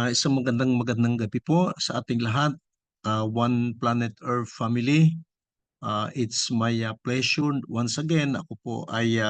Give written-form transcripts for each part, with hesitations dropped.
Isang magandang gabi po sa ating lahat. One Planet Earth family. It's my pleasure once again ako po ay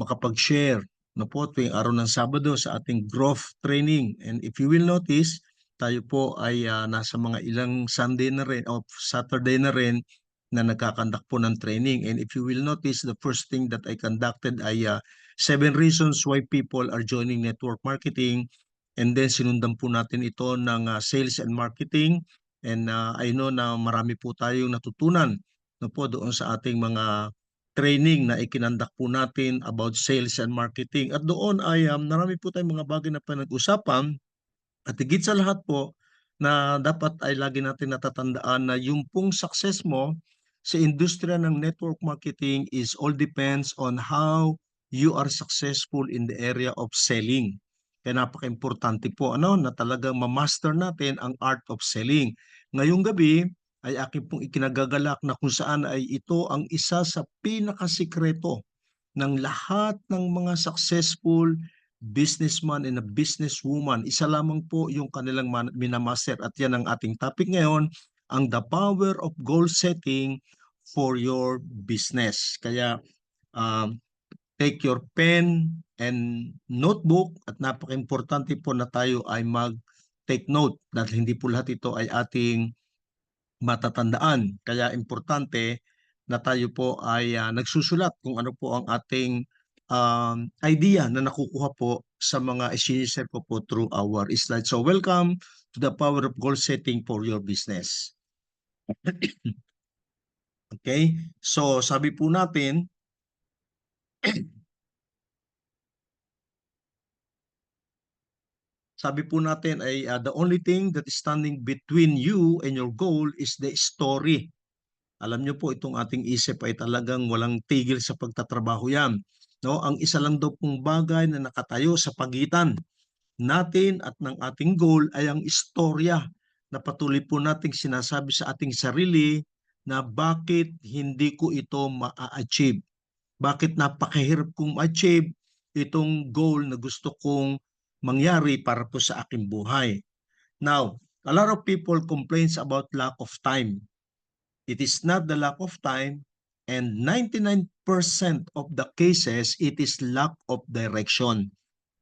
makapag-share na po tuwing araw ng Sabado sa ating growth training. And if you will notice, tayo po ay nasa mga ilang Sunday na rin o Saturday na rin na nagkakandak po ng training. And if you will notice, the first thing that I conducted ay 7 reasons why people are joining network marketing. And then sinundan po natin ito ng sales and marketing. And I know na marami po tayong natutunan no po doon sa ating mga training na ikinandak po natin about sales and marketing. At doon ay marami po tayong mga bagay na pinag-usapan at higit sa lahat po na dapat ay lagi natin natatandaan na yung pong success mo sa industriya ng network marketing is all depends on how you are successful in the area of selling. Kaya napaka-importante po na talagang ma-master natin ang art of selling. Ngayong gabi ay aking pong ikinagagalak na kung saan ay ito ang isa sa pinakasikreto ng lahat ng mga successful businessman and a businesswoman. Isa lamang po yung kanilang minamaster at yan ang ating topic ngayon, ang the power of goal setting for your business. Kaya take your pen and notebook at napaka-importante po na tayo ay mag-take note dahil hindi po lahat ito ay ating matatandaan. Kaya importante na tayo po ay nagsusulat kung ano po ang ating idea na nakukuha po sa mga i-share ko po through our slides. So welcome to the power of goal setting for your business. Okay? So sabi po natin, ay the only thing that is standing between you and your goal is the story. Alam niyo po itong ating isip ay talagang walang tigil sa pagtatrabaho yan. No, ang isa lang daw pong bagay na nakatayo sa pagitan natin at ng ating goal ay ang istorya na patuloy po nating sinasabi sa ating sarili na bakit hindi ko ito ma-achieve. Bakit napakahirap kong ma-achieve itong goal na gusto kong mangyari para po sa aking buhay. Now, a lot of people complains about lack of time. It is not the lack of time, and 99% of the cases, it is lack of direction.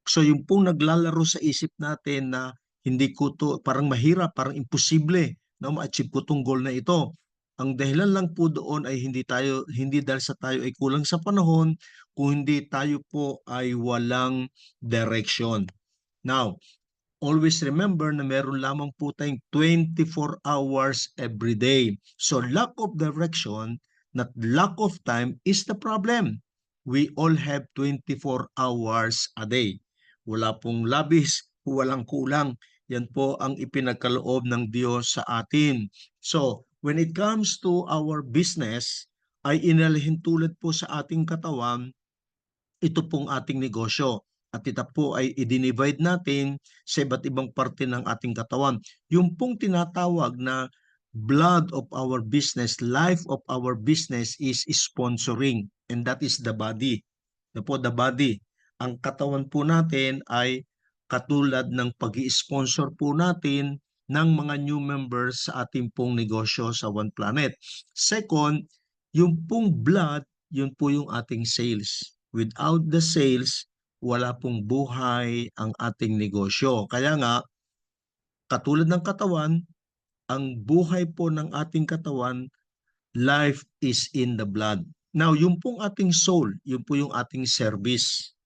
So yung pong naglalaro sa isip natin na hindi ko to, parang mahirap, parang imposible na ma-achieve ko tong goal na ito. Ang dahilan lang po doon ay hindi dahil sa tayo ay kulang sa panahon, kung hindi tayo po ay walang direction. Now, always remember na meron lamang po tayong 24 hours every day. So lack of direction, not lack of time is the problem. We all have 24 hours a day. Wala pong labis, walang kulang. Yan po ang ipinagkaloob ng Diyos sa atin. So, when it comes to our business, ay inalihin tulad po sa ating katawan ito pong ating negosyo. At ito po ay i-divide natin sa iba't ibang parte ng ating katawan. Yung pong tinatawag na blood of our business, life of our business is sponsoring. And that is the body. Ito po, the body. Ang katawan po natin ay katulad ng pag-i-sponsor po natin ng mga new members sa ating pong negosyo sa One Planet. Second, yung pong blood, yun po yung ating sales. Without the sales, wala pong buhay ang ating negosyo. Kaya nga, katulad ng katawan, ang buhay po ng ating katawan, life is in the blood. Now, yung pong ating soul, yun po yung ating service.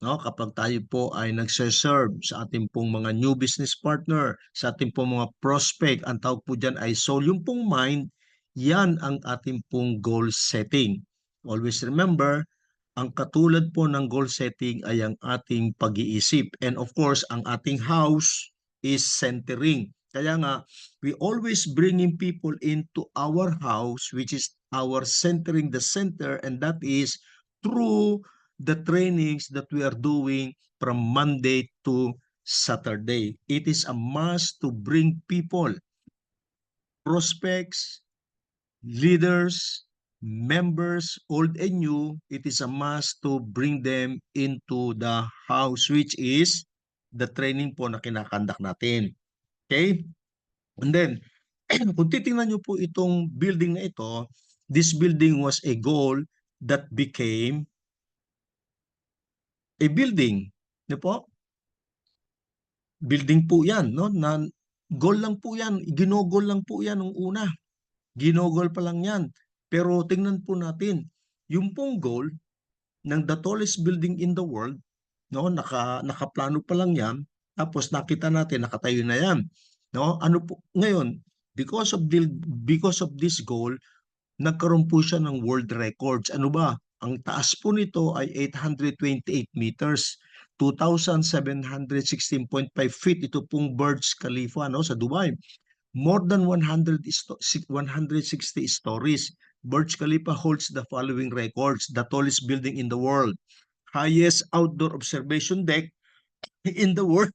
No, kapag tayo po ay nagse-serve sa ating pong mga new business partner, sa ating pong mga prospect, ang tawag po dyan ay soul. Yung pong mind, yan ang ating pong goal setting. Always remember, ang katulad po ng goal setting ay ang ating pag-iisip. And of course, ang ating house is centering. Kaya nga, we always bringing people into our house, which is our centering the center, and that is through the trainings that we are doing from Monday to Saturday. It is a must to bring people, prospects, leaders, members, old and new. It is a must to bring them into the house, which is the training po na kinakandak natin. Okay? And then, kung titingnan nyo po itong building na ito, this building was a goal that became a building. Di po? Building po yan, no? Na, goal lang po yan. Ginogol lang po yan nung una. Ginogol pa lang yan. Pero tingnan po natin, yung pong goal ng the tallest building in the world, no, nakaplano pa lang yan, tapos nakita natin nakatayo na yan, no? Ano po ngayon, because of this goal, nagkaroon po siya ng world records. Ano ba? Ang taas po nito ay 828 meters. 2,716.5 feet. Ito pong Burj Khalifa, no, sa Dubai. More than 160 stories. Burj Khalifa holds the following records: the tallest building in the world, highest outdoor observation deck in the world,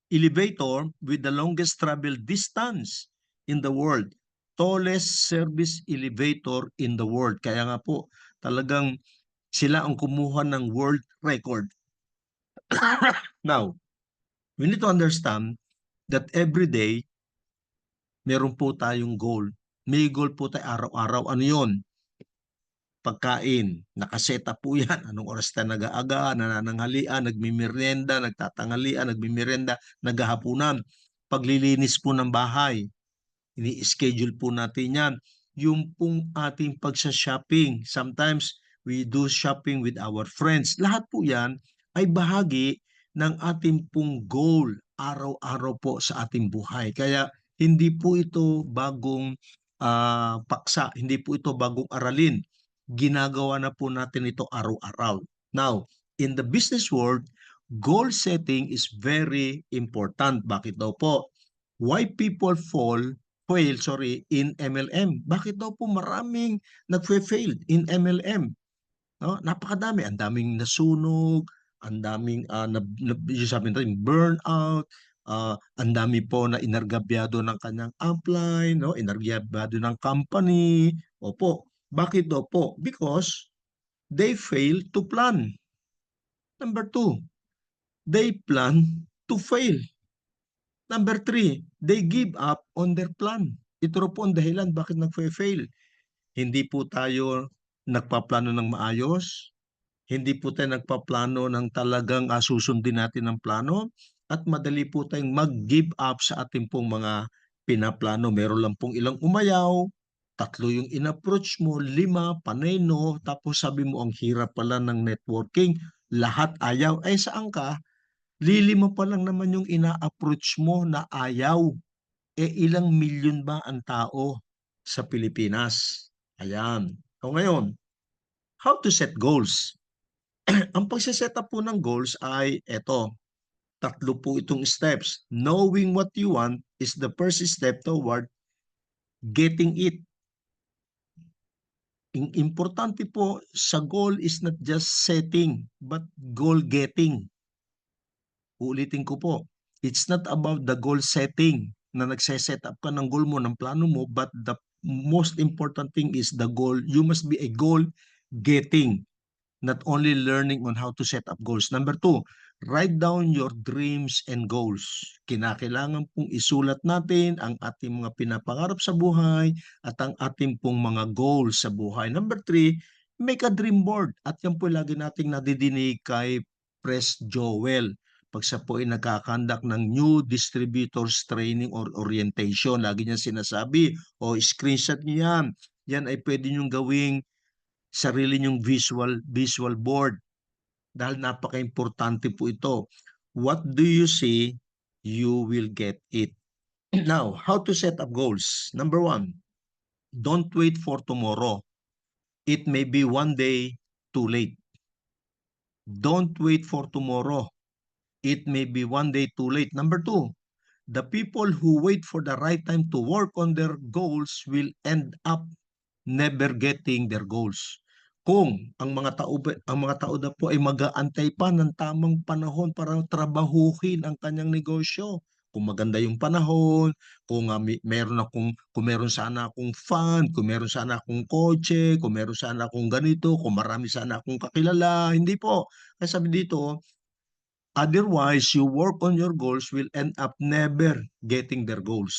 elevator with the longest travel distance in the world, tallest service elevator in the world. Kaya nga po, talagang sila ang kumuha ng world record. Now, we need to understand that every day, meron po tayong goal. May goal po tayo araw-araw. Ano yon? Pagkain. Nakaseta po yan. Anong oras tayo nag-aaga, nanananghalian, nagmimerienda, nagtatangalian, nagmimerienda, naghahapunan. Paglilinis po ng bahay. Ini-schedule po natin yan. Yung pong ating pagsa-shopping. Sometimes, we do shopping with our friends. Lahat po yan ay bahagi ng ating pong goal araw-araw po sa ating buhay. Kaya hindi po ito bagong paksa, hindi po ito bagong aralin. Ginagawa na po natin ito araw-araw. Now, in the business world, goal setting is very important. Bakit daw po? Why people fail in MLM? Bakit daw po maraming nagfe-fail in MLM? No? Napakadami. Ang daming nasunog, ang daming yung sabi natin, burnout, ang dami po na inargabyado ng kanyang upline, no? Inargabyado ng company. Opo. Bakit daw po? Because they fail to plan. Number 2, they plan to fail. Number 3, they give up on their plan. Ito po ang dahilan bakit nagfe-fail. Hindi po tayo nagpaplano ng maayos, hindi po tayo nagpaplano ng talagang susundin natin ang plano, at madali po tayong mag-give up sa ating pong mga pinaplano. Meron lang pong ilang umayaw, 3 yung in-approach mo, 5, panay no, tapos sabi mo ang hirap pala ng networking, lahat ayaw. Ay saan ka? Lilima pa lang naman yung ina-approach mo na ayaw. Ilang milyon ba ang tao sa Pilipinas? Ayan. O ngayon, how to set goals? Ang pagsiset up po ng goals ay eto. 3 po itong steps. Knowing what you want is the first step toward getting it. Importante po sa goal is not just setting, but goal getting. Uulitin ko po, it's not about the goal setting na nagse-set up ka ng goal mo, ng plano mo, but the most important thing is the goal. You must be a goal getting, not only learning on how to set up goals. Number 2, write down your dreams and goals. Kinakailangan pong isulat natin ang ating mga pinapangarap sa buhay at ang ating pong mga goals sa buhay. Number 3, make a dream board. At yan po lagi nating nadidinig kay Pres Joel pag siya po ay nagkakandak ng new distributors training or orientation. Lagi niya sinasabi, screenshot niyo yan. Yan ay pwede niyong gawing sarili niyong visual board dahil napaka-importante po ito. What do you see, you will get it. Now, how to set up goals? Number 1, don't wait for tomorrow. It may be one day too late. Don't wait for tomorrow. It may be one day too late. Number 2, the people who wait for the right time to work on their goals will end up never getting their goals. Kung ang mga tao na po ay mag-aantay pa ng tamang panahon para trabahuhin ang kanyang negosyo. Kung maganda yung panahon, kung meron sana akong fund, kung meron sana akong kotse, kung meron sana akong ganito, kung marami sana akong kakilala, hindi po. Kasi sabi dito, Otherwise, you work on your goals will end up never getting their goals.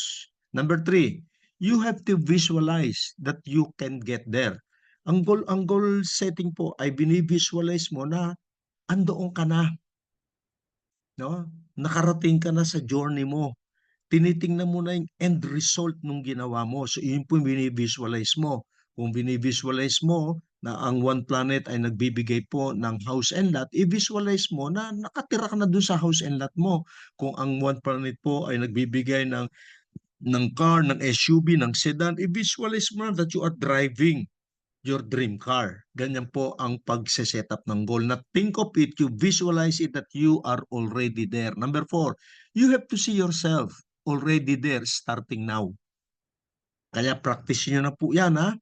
Number 3, you have to visualize that you can get there. Ang goal setting po ay binivisualize mo na andoon ka na, no? Nakarating ka na sa journey mo. Tinitingnan mo na yung end result nung ginawa mo. So, yun po yung binivisualize mo. Kung binivisualize mo na ang One Planet ay nagbibigay po ng house and lot, i-visualize mo na nakatira ka na dun sa house and lot mo. Kung ang One Planet po ay nagbibigay ng car, ng SUV, ng sedan, i-visualize mo na that you are driving your dream car. Ganyan po ang pagse-set up ng goal. Na think of it, you visualize it that you are already there. Number 4, you have to see yourself already there starting now. Kaya practice nyo na po yan, ha.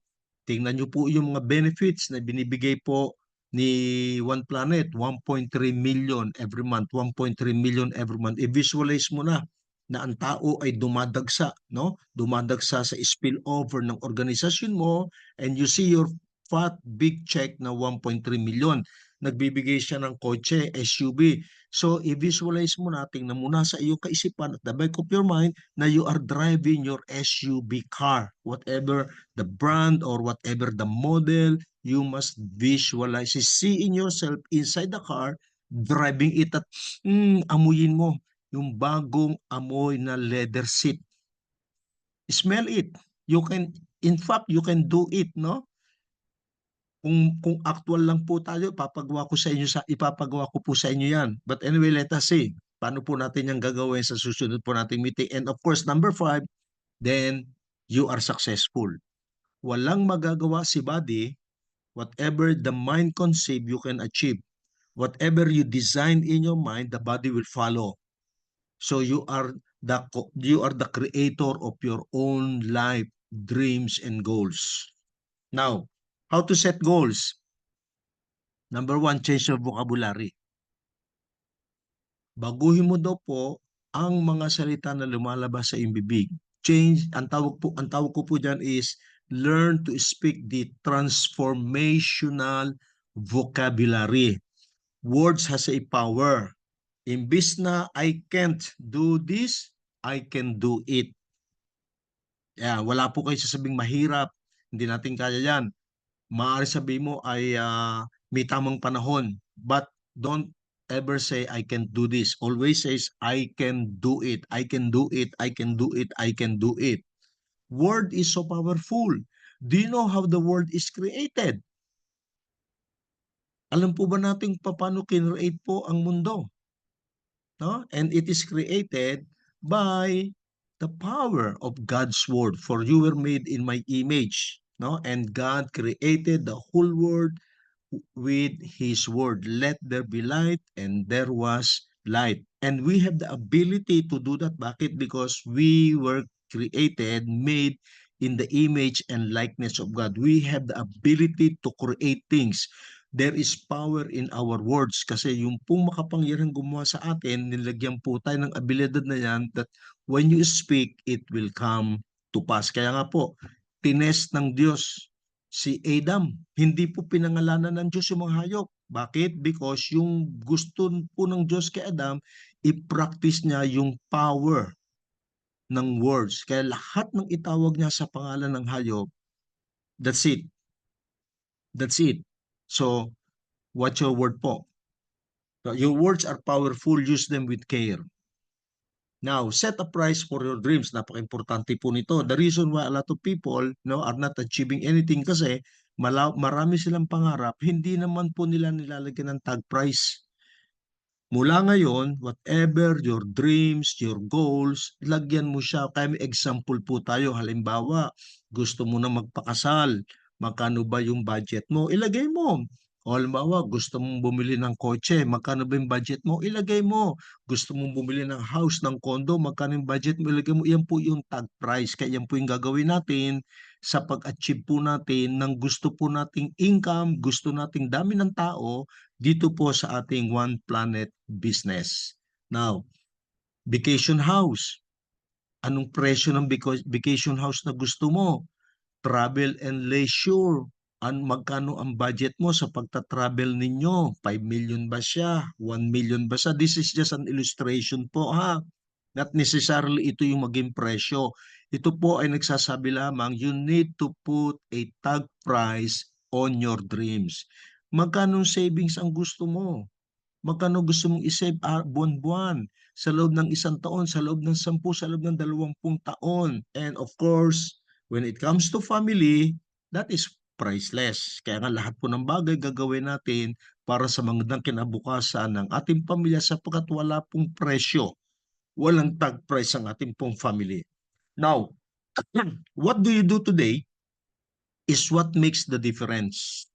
Tingnan nyo po yung mga benefits na binibigay po ni One Planet, 1.3 million every month, 1.3 million every month. I-visualize mo na ang tao ay dumadagsa, no? Dumadagsa sa spillover ng organisasyon mo, and you see your fat big check na 1.3 million. Nagbibigay siya ng kotse, SUV. So, i-visualize mo na, tingnan mo na sa iyong kaisipan at the back of your mind na you are driving your SUV car. Whatever the brand or whatever the model, you must visualize, seeing yourself inside the car, driving it at amuyin mo yung bagong amoy na leather seat. Smell it. You can, in fact, you can do it, no? Kung actual lang po tayo, ipapagawa ko po sa inyo 'yan. But anyway, let us see. Paano po natin 'yang gagawin sa susunod po nating meeting. And of course, number 5, then you are successful. Walang magagawa si body, whatever the mind conceive, you can achieve. Whatever you design in your mind, the body will follow. So you are the creator of your own life, dreams, and goals. Now, how to set goals? Number 1, change your vocabulary. Baguhin mo daw po ang mga salita na lumalabas sa iyong bibig. Change, ang tawag ko po diyan is learn to speak the transformational vocabulary. Words has a power. Imbis na I can't do this, I can do it. Yeah, wala po kayo sasabing mahirap, hindi natin kaya yan. Maaari sabihin mo ay may tamang panahon, but don't ever say I can't do this. Always says I can do it, I can do it, I can do it, I can do it. Word is so powerful. Do you know how the word is created? Alam po ba natin paano kinreate po ang mundo? No? And it is created by the power of God's word. For you were made in my image, no? And God created the whole world with his word. Let there be light, and there was light. And we have the ability to do that. Bakit? Because we were created, made in the image and likeness of God. We have the ability to create things. There is power in our words kasi yung pong makapangyarihang gumawa sa atin, nilagyan po tayo ng abilidad na yan that when you speak, it will come to pass. Kaya nga po, tinest ng Diyos si Adam. Hindi po pinangalanan ng Diyos yung mga hayop. Bakit? Because yung gusto po ng Diyos kay Adam, i-practice niya yung power ng words. Kaya lahat ng itawag niya sa pangalan ng hayop, that's it. That's it. So, what's your word po? Your words are powerful. Use them with care. Now, set a price for your dreams. Napaka-importante po nito. The reason why a lot of people are not achieving anything kasi marami silang pangarap, hindi naman po nila nilalagyan ng tag price. Mula ngayon, whatever your dreams, your goals, lagyan mo siya. Kaya may example po tayo. Halimbawa, gusto mo na magpakasal. Magkano ba yung budget mo? Ilagay mo. O halimbawa, gusto mong bumili ng kotse. Magkano ba yung budget mo? Ilagay mo. Gusto mong bumili ng house, ng condo. Magkano yung budget mo? Ilagay mo. Yan po yung tag price. Kaya yan po yung gagawin natin sa pag-achieve po natin ng gusto po nating income, gusto nating dami ng tao, dito po sa ating One Planet business. Now, vacation house. Anong presyo ng vacation house na gusto mo? Travel and leisure. Magkano ang budget mo sa pagta-travel ninyo? 5 million ba siya? 1 million ba siya? This is just an illustration po ha. Not necessarily ito yung maging presyo. Ito po ay nagsasabi lamang, you need to put a tag price on your dreams. Magkano savings ang gusto mo? Magkano gusto mong isave buwan-buwan? Sa loob ng 1 taon, sa loob ng 10, sa loob ng 20 taon. And of course, when it comes to family, that is priceless. Kaya nga lahat po ng bagay gagawin natin para sa magandang kinabukasan ng ating pamilya sapagkat wala pong presyo. Walang tag price ang ating pong family. Now, what do you do today is what makes the difference.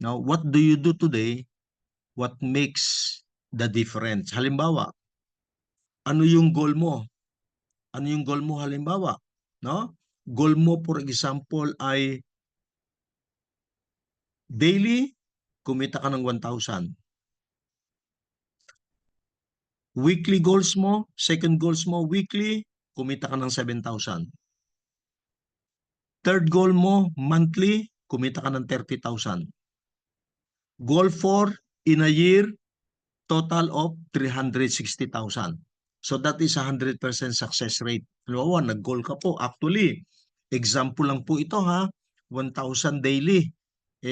Now, what do you do today what makes the difference? Halimbawa, ano yung goal mo? Ano yung goal mo halimbawa? No? Goal mo for example ay daily kumita ka ng 1,000. Weekly goals mo, second goals mo weekly kumita ka ng 7,000. Third goal mo monthly kumita ka ng 30,000. Goal 4 in a year total of 360,000. So that is 100% success rate. Halimbawa, nag-goal ka po. Actually, example lang po ito ha, 1,000 daily.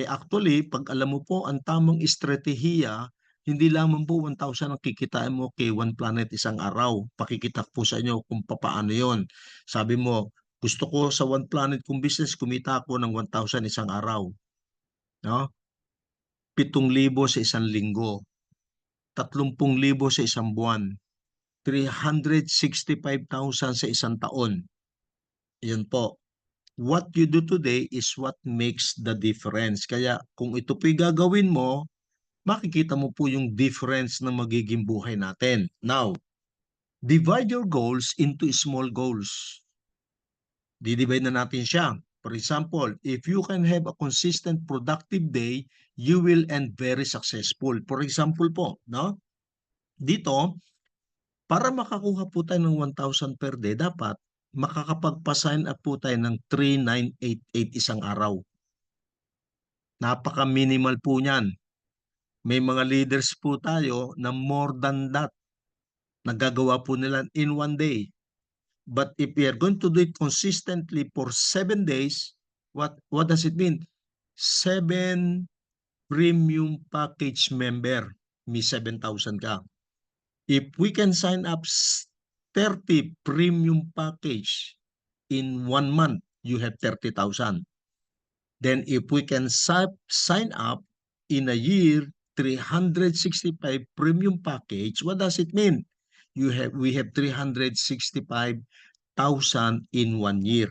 Actually, pag alam mo po ang tamang estratehiya, hindi lamang po 1,000 ang kikitain mo kay One Planet isang araw. Pakikita po sa inyo kung paano yon. Sabi mo, gusto ko sa One Planet kong business, kumita ako ng 1,000 isang araw. No? 7,000 sa isang linggo. 30,000 sa isang buwan, 365,000 sa isang taon. Yan po. What you do today is what makes the difference. Kaya kung ito po'y gagawin mo, makikita mo po yung difference na magiging buhay natin. Now, divide your goals into small goals. Didivide na natin siya. For example, if you can have a consistent productive day, you will end very successful. For example po, no? Dito, para makakuha po tayo ng 1,000 per day, dapat makakapagpa-sign up po tayo ng 3,988 isang araw. Napaka-minimal po niyan. May mga leaders po tayo na more than that. Nagagawa po nila in one day. But if we are going to do it consistently for 7 days, what does it mean? 7 premium package member, may 7,000 ka. If we can sign up 30 premium package in 1 month, you have 30,000. Then if we can sign up in a year 365 premium package, what does it mean? We have 365,000 in 1 year.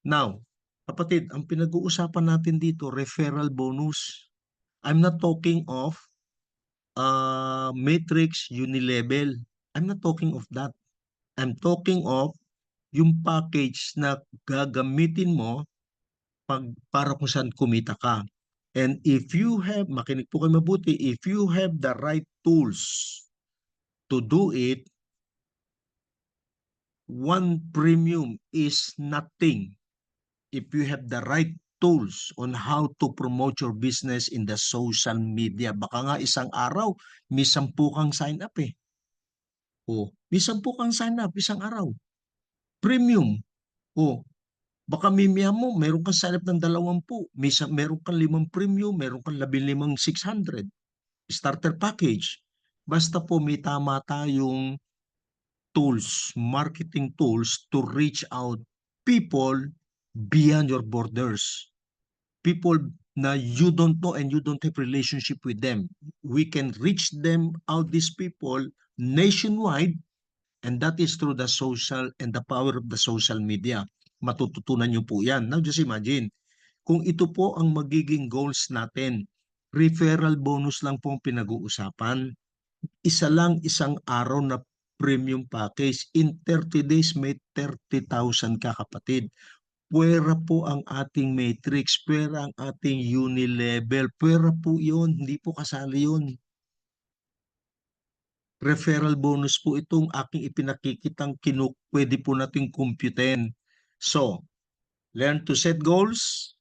Now, kapatid, ang pinag-uusapan natin dito, referral bonus. I'm not talking of matrix unilevel. I'm not talking of that. I'm talking of yung package na gagamitin mo para kung saan kumita ka. And if you have, makinig po kayo mabuti, if you have the right tools to do it, one premium is nothing if you have the right tools on how to promote your business in the social media. Baka nga isang araw, may 10 kang sign up eh. May 10 kang sign up isang araw. Premium. Baka mimiya mo, meron kang sign up ng 20. Meron kang 5 premium, meron kang 15 600. Starter package. Basta po may tama tayong tools, marketing tools to reach out people beyond your borders. People na you don't know and you don't have relationship with them. We can reach them out, these people, nationwide, and that is through the social and the power of the social media. Matututunan nyo po yan. Now just imagine, kung ito po ang magiging goals natin, referral bonus lang po ang pinag-uusapan. Isa lang isang araw na premium package. In 30 days, may 30,000 ka kapatid. Pwera po ang ating matrix, pwera ang ating unilevel, pwera po yun, hindi po kasali yun. Referral bonus po itong aking ipinakikitang pwede po nating kumputin. So, learn to set goals,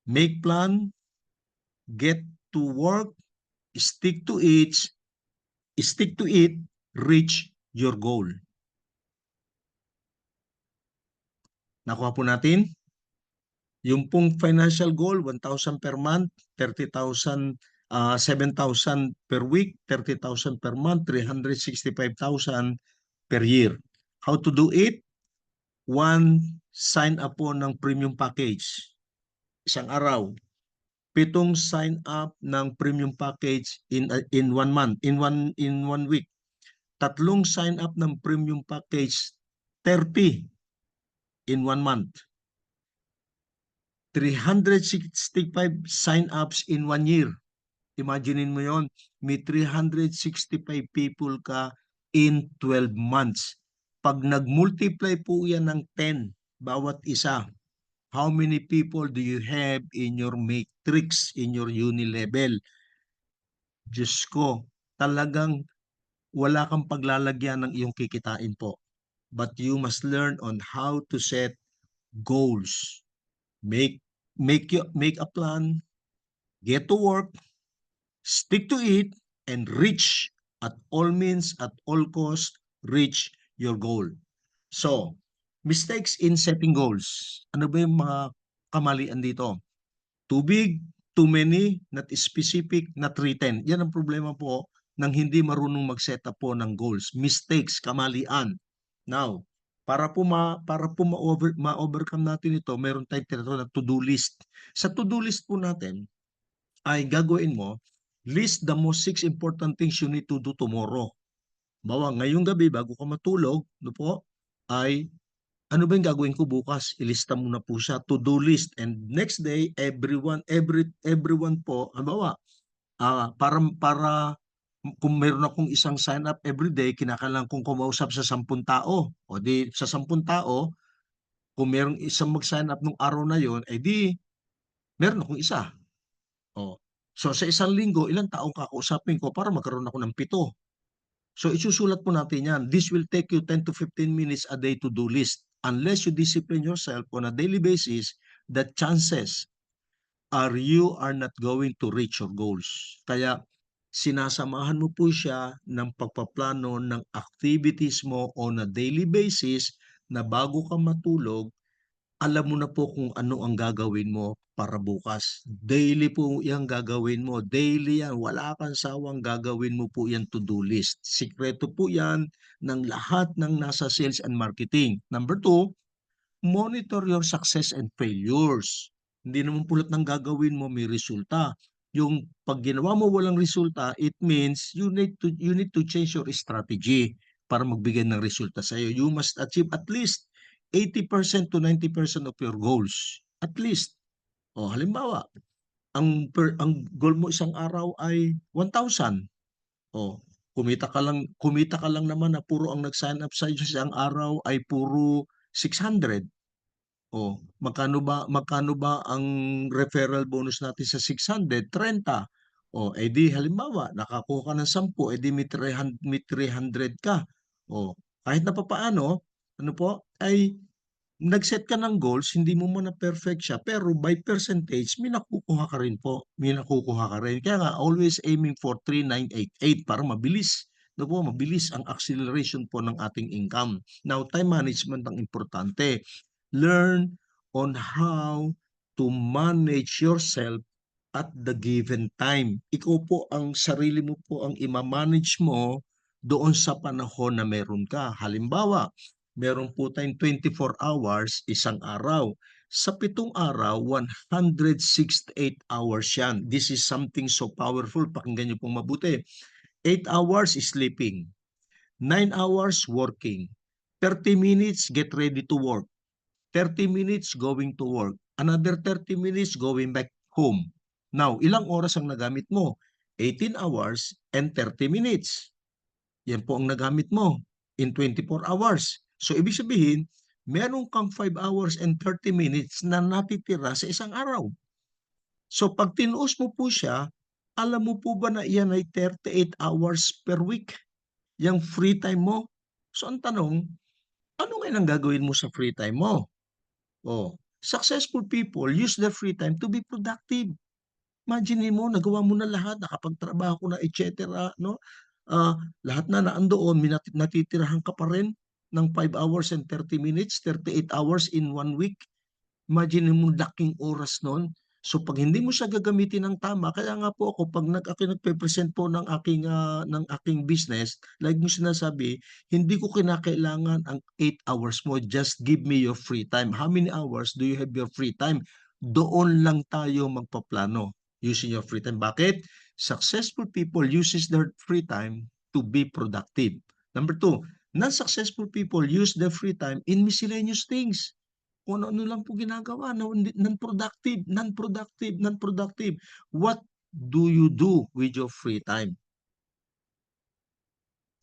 make plan, get to work, stick to it, reach your goal. Nakuha po natin? Yung pong financial goal, 1,000 per month, 30,000, 7,000 per week, 30,000 per month, 365,000 per year. How to do it? One, sign up po ng premium package. Isang araw. 7 sign up ng premium package in 1 month, in one week. 3 sign up ng premium package, 30 in 1 month. 365 sign-ups in 1 year. Imaginein mo yon, may 365 people ka in 12 months. Pag nag-multiply po yan ng 10 bawat isa, how many people do you have in your matrix, in your uni level? Diyos ko, talagang wala kang paglalagyan ng iyong kikitain po. But you must learn on how to set goals. Make a plan, get to work, stick to it, and reach at all means, at all cost, reach your goal. So, mistakes in setting goals. Ano ba yung mga kamalian dito? Too big, too many, not specific, not written. Yan ang problema po ng hindi marunong mag-set up po ng goals. Mistakes, kamalian. Now, para po ma-overcome natin ito, meron tayong tinatawag na to-do list. Sa to-do list po natin, ay gagawin mo, list the most 6 important things you need to do tomorrow. Bawa, ngayong gabi, bago ka matulog, no po, ay ano ba yung gagawin ko bukas? Ilista mo na po siya, to-do list. And next day, everyone po, halimbawa, para kung meron akong isang sign up every day, kinakailangan kong kumausap sa 10 tao. O di sa 10 tao, kung merong isang mag-sign up nung araw na yon, eh di meron akong isa. O, so sa isang linggo, ilang taong kakausapin ko para magkaroon ako ng 7. So isusulat po natin yan. This will take you 10 to 15 minutes a day to do list. Unless you discipline yourself on a daily basis, the chances are you are not going to reach your goals. Kaya sinasamahan mo po siya ng pagpaplano ng activities mo on a daily basis na bago ka matulog, alam mo na po kung ano ang gagawin mo para bukas. Daily po yung gagawin mo. Daily yan. Wala kang sawang gagawin mo po yan to-do list. Sikreto po yan ng lahat ng nasa sales and marketing. Number 2, monitor your success and failures. Hindi naman pulot ng gagawin mo may resulta. Yung pag ginawa mo walang resulta, it means you need to change your strategy para magbigay ng resulta sa iyo. You must achieve at least 80% to 90% of your goals. At least. O halimbawa, ang goal mo isang araw ay 1,000. O kumita ka lang naman na puro ang nag-sign up sa iyo sa isang araw ay puro 600. O magkano ba ang referral bonus natin sa 600? 30. O edi halimbawa nakakuha ka ng 10, edi may 300 ka. O kahit na papaano, ano po, ay nag-set ka ng goals, hindi mo man na perfect siya, pero by percentage, may nakukuha ka rin po. May nakukuha ka rin. Kaya nga, always aiming for 3,988 para mabilis. No po, mabilis ang acceleration po ng ating income. Now, time management ang importante. Learn on how to manage yourself at the given time. Ikaw po ang sarili mo po ang ima-manage mo doon sa panahon na meron ka. Halimbawa, meron po tayong 24 hours isang araw. Sa 7 araw, 168 hours yan. This is something so powerful. Pakinggan niyo pong mabuti. 8 hours is sleeping. 9 hours working. 30 minutes get ready to work. 30 minutes going to work. Another 30 minutes going back home. Now, ilang oras ang nagamit mo? 18 hours and 30 minutes. Yan po ang nagamit mo in 24 hours. So, ibig sabihin, meron kang 5 hours and 30 minutes na natitira sa isang araw. So, pag tinuos mo po siya, alam mo po ba na iyan ay 38 hours per week? Yang free time mo? So, ang tanong, ano ngayon ang gagawin mo sa free time mo? Oh, Successful people use their free time to be productive. Imagine mo, nagawa mo na lahat, nakapagtrabaho ka na, et cetera, no? Lahat na naandoon, natitirahan ka pa rin ng 5 hours and 30 minutes, 38 hours in 1 week. Imagine mo laking oras nun. So pag hindi mo siya gagamitin ng tama, kaya nga po ako pag ako nagpe-present po ng aking business, like mo sinasabi, hindi ko kinakailangan ang 8 hours mo. Just give me your free time. How many hours do you have your free time? Doon lang tayo magpaplano using your free time. Bakit? Successful people uses their free time to be productive. Number two, non-successful people use their free time in miscellaneous things. Kung ano-ano lang po ginagawa, non-productive, non-productive, non-productive. What do you do with your free time?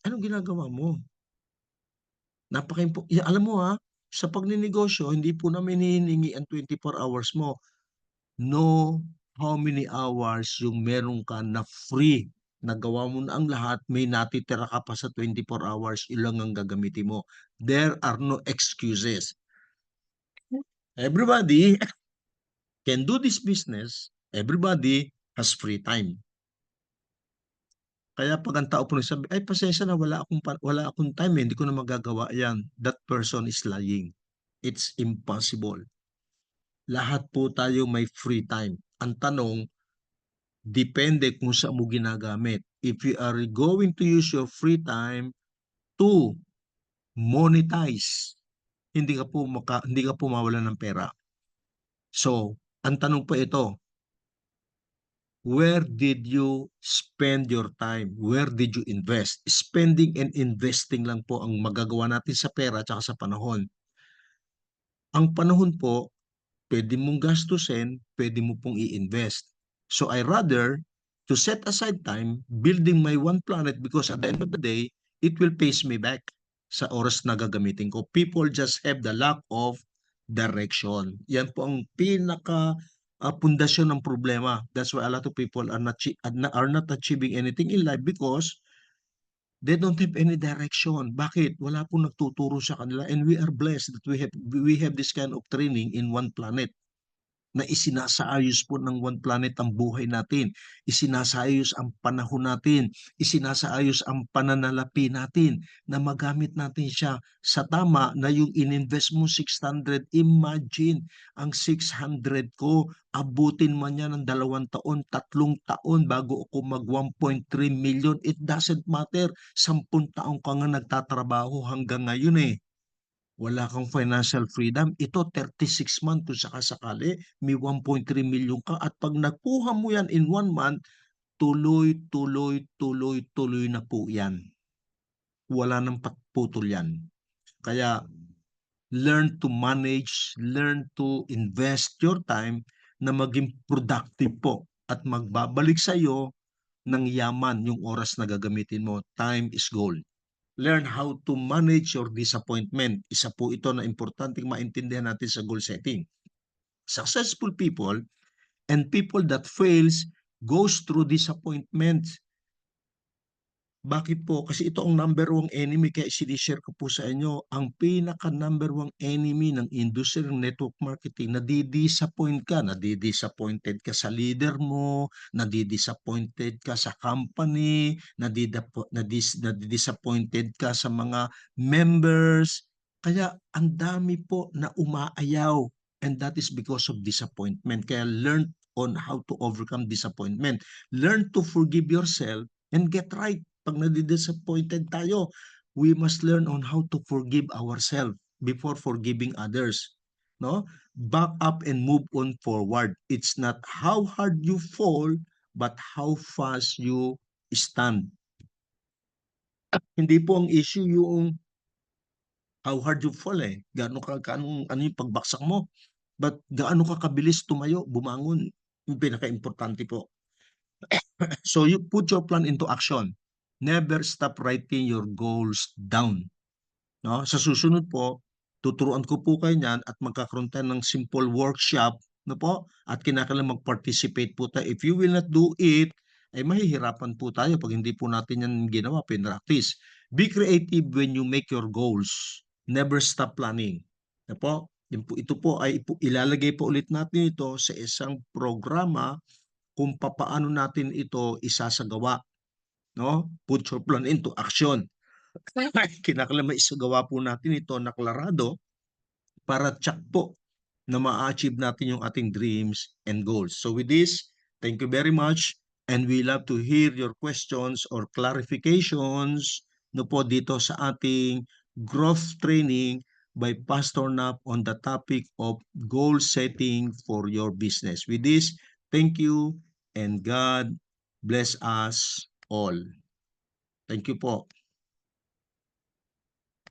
Anong ginagawa mo? Alam mo sa pagninegosyo, hindi po namin hinihingi ang 24 hours mo. Know how many hours yung meron ka na free. Nagawa mo na ang lahat, may natitira ka pa sa 24 hours, ilang ang gagamitin mo. There are no excuses. Everybody can do this business, everybody has free time. Kaya pag ang tao po nagsabi, ay pasensya na, wala akong time, hindi ko na magagawa yan. That person is lying. It's impossible. Lahat po tayo may free time. Ang tanong, depende kung saan mo ginagamit. If you are going to use your free time to monetize, hindi ka po mawalan ng pera. So, ang tanong po ito, where did you spend your time? Where did you invest? Spending and investing lang po ang magagawa natin sa pera at sa panahon. Ang panahon po, pwede mong gastusin, pwede mo pong i-invest. So I rather to set aside time building my one planet because at the end of the day, it will pays me back sa oras na gagamitin ko. People just have the lack of direction. Yan po ang pinaka pundasyon ng problema. That's why a lot of people are not achieving anything in life because they don't have any direction. Bakit? Wala pong nagtuturo sa kanila and we are blessed that we have this kind of training in one planet na isinasaayos po ng One Planet ang buhay natin, isinasaayos ang panahon natin, isinasaayos ang pananalapi natin na magamit natin siya sa tama na yung ininvest mo 600, imagine ang 600 ko, abutin man yan ng 2 taon, 3 taon bago ako mag 1.3 million. It doesn't matter, 10 taon ka nga nagtatrabaho hanggang ngayon wala kang financial freedom. Ito 36 months kung sakasakali, may 1.3 million ka at pag nakuha mo yan in 1 month, tuloy, tuloy, tuloy, tuloy na po yan. Wala nang patputol yan. Kaya learn to manage, learn to invest your time na maging productive po at magbabalik sa iyo ng yaman yung oras na gagamitin mo. Time is gold. Learn how to manage your disappointment. Isa po ito na importanteng maintindihan natin sa goal setting. Successful people and people that fails goes through disappointment. Bakit po? Kasi ito ang number one enemy kaya sinishare ko po sa inyo. Ang pinaka number one enemy ng industry ng network marketing, nadidisappoint ka, nadidisappointed ka sa leader mo, nadidisappointed ka sa company, nadidisappointed ka sa mga members. Kaya ang dami po na umaayaw and that is because of disappointment. Kaya learn on how to overcome disappointment. Learn to forgive yourself and get right. Pag nadidisappointed tayo, we must learn on how to forgive ourselves before forgiving others. No? Back up and move on forward. It's not how hard you fall, but how fast you stand. Hindi po ang issue yung how hard you fall ano yung pagbaksak mo. But gaano ka kabilis tumayo, bumangon, yung pinaka-importante po. So you put your plan into action. Never stop writing your goals down. No? Sa susunod po, tuturuan ko po kayo niyan at magkakaroon tayo ng simple workshop no po? At kinakailangan mag-participate po tayo. If you will not do it, ay mahihirapan po tayo pag hindi po natin yan ginawa, pinractice. Be creative when you make your goals. Never stop planning. No po? Ito po ay ilalagay po ulit natin ito sa isang programa kung papaano natin ito isasagawa, no? Put your plan into action. Kinakailangan maisagawa po natin ito na klarado para tsak po na ma-achieve natin yung ating dreams and goals. So with this, thank you very much and we love to hear your questions or clarifications no po dito sa ating growth training by Pastor Nap on the topic of goal setting for your business. With this, thank you and God bless us all. Thank you po.